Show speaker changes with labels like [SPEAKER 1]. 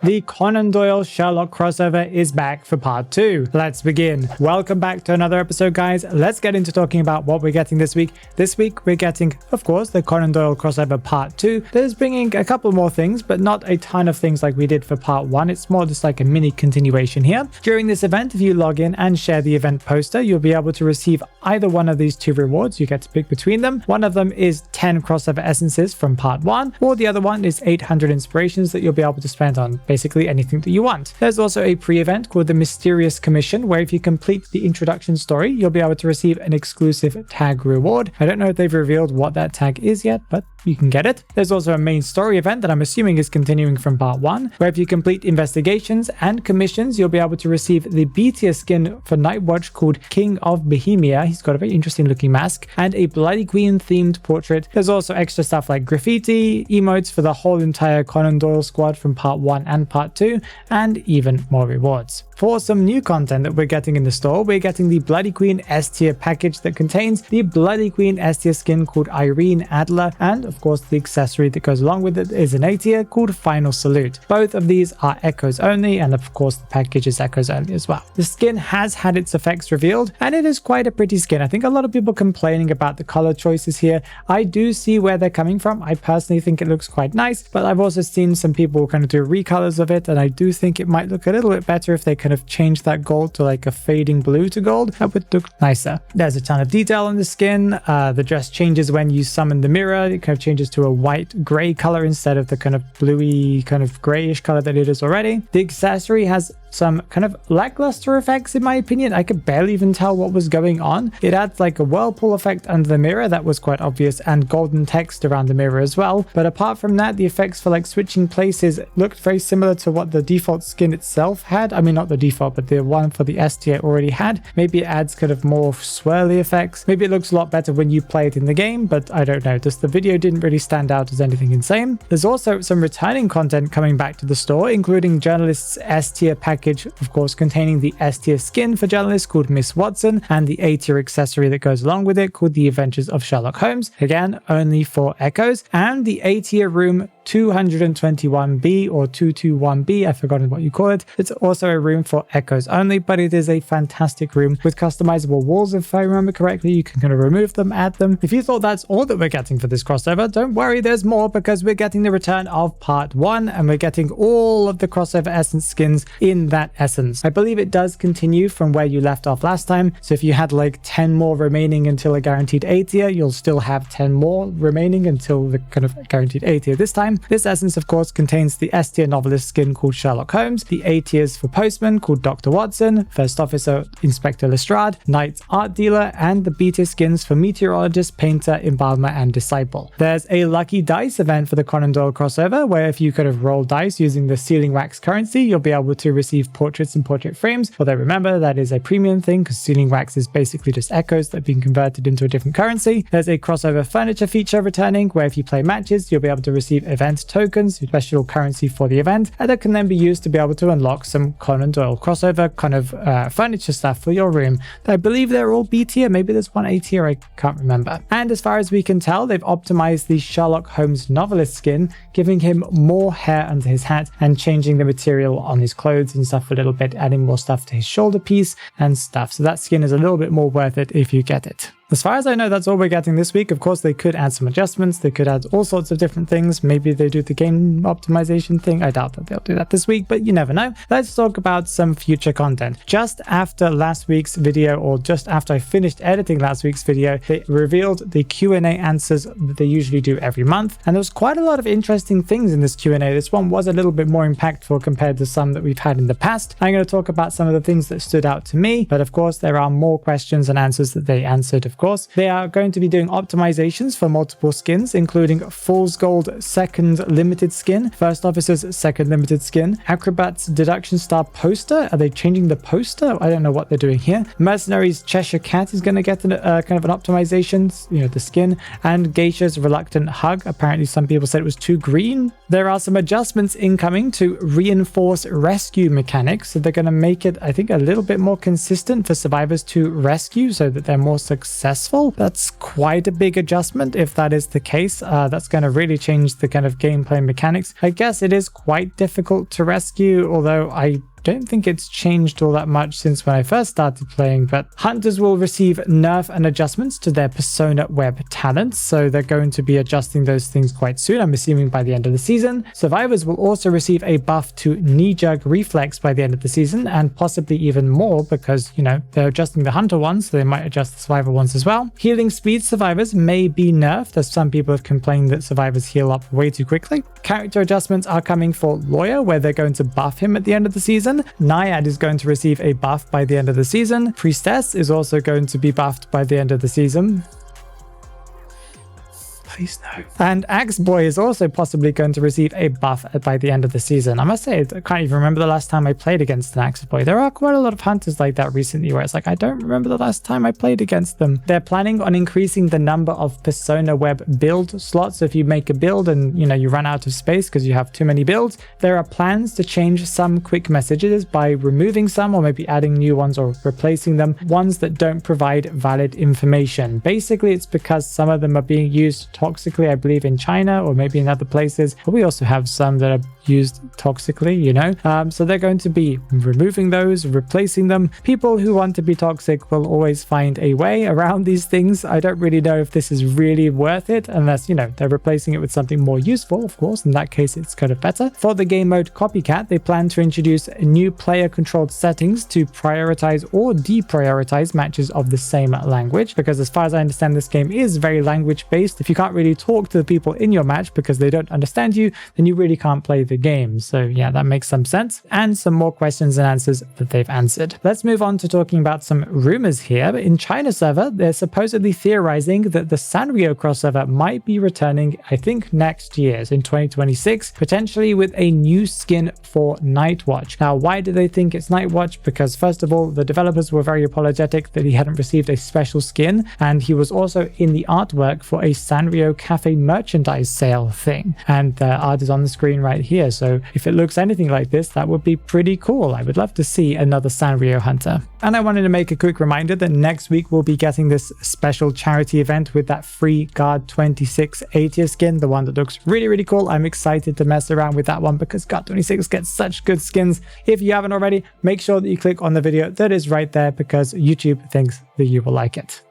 [SPEAKER 1] The Conan Doyle Sherlock crossover is back for part 2. Let's begin. Welcome back to another episode, guys. Let's get into talking about what we're getting this week. This week we're getting, of course, the Conan Doyle crossover part 2. That is bringing a couple more things, but not a ton of things like we did for part 1. It's more just like a mini continuation here. During this event, if you log in and share the event poster, you'll be able to receive either one of these 2 rewards. You get to pick between them. One of them is 10 crossover essences from part 1, or the other one is 800 inspirations that you'll be able to spend on basically anything that you want. There's also a pre-event called the Mysterious Commission, where if you complete the introduction story, you'll be able to receive an exclusive tag reward. I don't know if they've revealed what that tag is yet, but you can get it. There's also a main story event that I'm assuming is continuing from part 1, where if you complete investigations and commissions, you'll be able to receive the B tier skin for Nightwatch called King of Bohemia. He's got a very interesting looking mask and a Bloody Queen themed portrait. There's also extra stuff like graffiti, emotes for the whole entire Conan Doyle squad from part 1 and part 2, and even more rewards. For some new content that we're getting in the store, we're getting the Bloody Queen S tier package that contains the Bloody Queen S tier skin called Irene Adler, and of course the accessory that goes along with it is an A tier called Final Salute. Both of these are echoes only, and of course the package is echoes only as well. The skin has had its effects revealed, and it is quite a pretty skin. I think a lot of people complaining about the color choices here. I do see where they're coming from. I personally think it looks quite nice, but I've also seen some people kind of do recolors of it, and I do think it might look a little bit better if they kind of change that gold to like a fading blue to gold. That would look nicer. There's a ton of detail on the skin. The dress changes when you summon the mirror. It kind of changes to a white gray color instead of the kind of bluey kind of grayish color that it is already. The accessory has some kind of lackluster effects in my opinion. I could barely even tell what was going on. It adds like a whirlpool effect under the mirror that was quite obvious, and golden text around the mirror as well. But apart from that, the effects for like switching places looked very similar to what the default skin itself had. I mean, not the default, but the one for the S tier already had. Maybe it adds kind of more swirly effects. Maybe it looks a lot better when you play it in the game, but I don't know. Just the video didn't really stand out as anything insane. There's also some returning content coming back to the store, including Journalist's S tier package, of course, containing the S tier skin for journalists called Miss Watson, and the A tier accessory that goes along with it called The Adventures of Sherlock Holmes, again only for echoes, and the A tier room 221B or 221B, I've forgotten what you call it. It's also a room for echoes only, but it is a fantastic room with customizable walls. If I remember correctly, you can kind of remove them, add them. If you thought that's all that we're getting for this crossover, don't worry, there's more, because we're getting the return of part 1, and we're getting all of the crossover essence skins in that essence. I believe it does continue from where you left off last time, so if you had like 10 more remaining until a guaranteed A tier, you'll still have 10 more remaining until the kind of guaranteed A tier this time. This essence, of course, contains the S tier novelist skin called Sherlock Holmes, the A tiers for postman called Dr. Watson, first officer Inspector Lestrade, knight's art dealer, and the B tier skins for meteorologist, painter, embalmer, and disciple. There's a lucky dice event for the Conan Doyle crossover, where if you could have rolled dice using the sealing wax currency, you'll be able to receive portraits and portrait frames. Although remember, that is a premium thing, because sealing wax is basically just echoes that have been converted into a different currency. There's a crossover furniture feature returning, where if you play matches, you'll be able to receive event tokens, special currency for the event, and that can then be used to be able to unlock some Conan Doyle crossover kind of furniture stuff for your room. I believe they're all B tier, maybe there's one A tier, I can't remember. And as far as we can tell, they've optimized the Sherlock Holmes novelist skin, giving him more hair under his hat and changing the material on his clothes and stuff a little bit, adding more stuff to his shoulder piece and stuff. So that skin is a little bit more worth it if you get it. As far as I know, that's all we're getting this week. Of course, they could add some adjustments. They could add all sorts of different things. Maybe they do the game optimization thing. I doubt that they'll do that this week, but you never know. Let's talk about some future content. Just after last week's video, or just after I finished editing last week's video, they revealed the Q&A answers that they usually do every month. And there was quite a lot of interesting things in this Q&A. This one was a little bit more impactful compared to some that we've had in the past. I'm going to talk about some of the things that stood out to me, but of course, there are more questions and answers that they answered, of course. They are going to be doing optimizations for multiple skins, including Fool's Gold second limited skin, First Officer's second limited skin, Acrobat's Deduction Star poster. Are they changing the poster? I don't know what they're doing here. Mercenary's Cheshire Cat is going to get kind of an optimization, you know, the skin, and Geisha's Reluctant Hug. Apparently some people said it was too green. There are some adjustments incoming to reinforce rescue mechanics, so they're going to make it, I think, a little bit more consistent for survivors to rescue so that they're more successful successful. That's quite a big adjustment if that is the case. That's going to really change the kind of gameplay mechanics. I guess it is quite difficult to rescue, although I don't think it's changed all that much since when I first started playing, but hunters will receive nerf and adjustments to their persona web talents, so they're going to be adjusting those things quite soon, I'm assuming by the end of the season. Survivors will also receive a buff to knee jerk reflex by the end of the season, and possibly even more because, you know, they're adjusting the hunter ones, so they might adjust the survivor ones as well. Healing speed survivors may be nerfed, as some people have complained that survivors heal up way too quickly. Character adjustments are coming for Lawyer, where they're going to buff him at the end of the season. Naiad is going to receive a buff by the end of the season. Priestess is also going to be buffed by the end of the season. Please no. And Axe Boy is also possibly going to receive a buff by the end of the season. I must say, I can't even remember the last time I played against an Axe Boy. There are quite a lot of hunters like that recently where it's like, I don't remember the last time I played against them. They're planning on increasing the number of persona web build slots. So if you make a build and, you know, you run out of space because you have too many builds, there are plans to change some quick messages by removing some or maybe adding new ones or replacing them, ones that don't provide valid information. Basically, it's because some of them are being used toxically, I believe in China or maybe in other places, but we also have some that are used toxically, you know, so they're going to be removing those, replacing them. People who want to be toxic will always find a way around these things. I don't really know if this is really worth it unless, you know, they're replacing it with something more useful. Of course, in that case it's kind of better. For the game mode Copycat, they plan to introduce new player controlled settings to prioritize or deprioritize matches of the same language, because as far as I understand, this game is very language based. If you can't really talk to the people in your match because they don't understand you, then you really can't play the game. So yeah, that makes some sense, and some more questions and answers that they've answered. Let's move on to talking about some rumors here. In China server, they're supposedly theorizing that the Sanrio crossover might be returning, I think next year, in 2026, potentially with a new skin for Nightwatch. Now, why do they think it's Nightwatch? Because first of all, the developers were very apologetic that he hadn't received a special skin, and he was also in the artwork for a Sanrio Cafe merchandise sale thing, and the art is on the screen right here. So if it looks anything like this, that would be pretty cool. I would love to see another Sanrio hunter. And I wanted to make a quick reminder that next week we'll be getting this special charity event with that free Guard 26 A-tier skin, the one that looks really, really cool. I'm excited to mess around with that one because Guard 26 gets such good skins. If you haven't already, make sure that you click on the video that is right there because YouTube thinks that you will like it.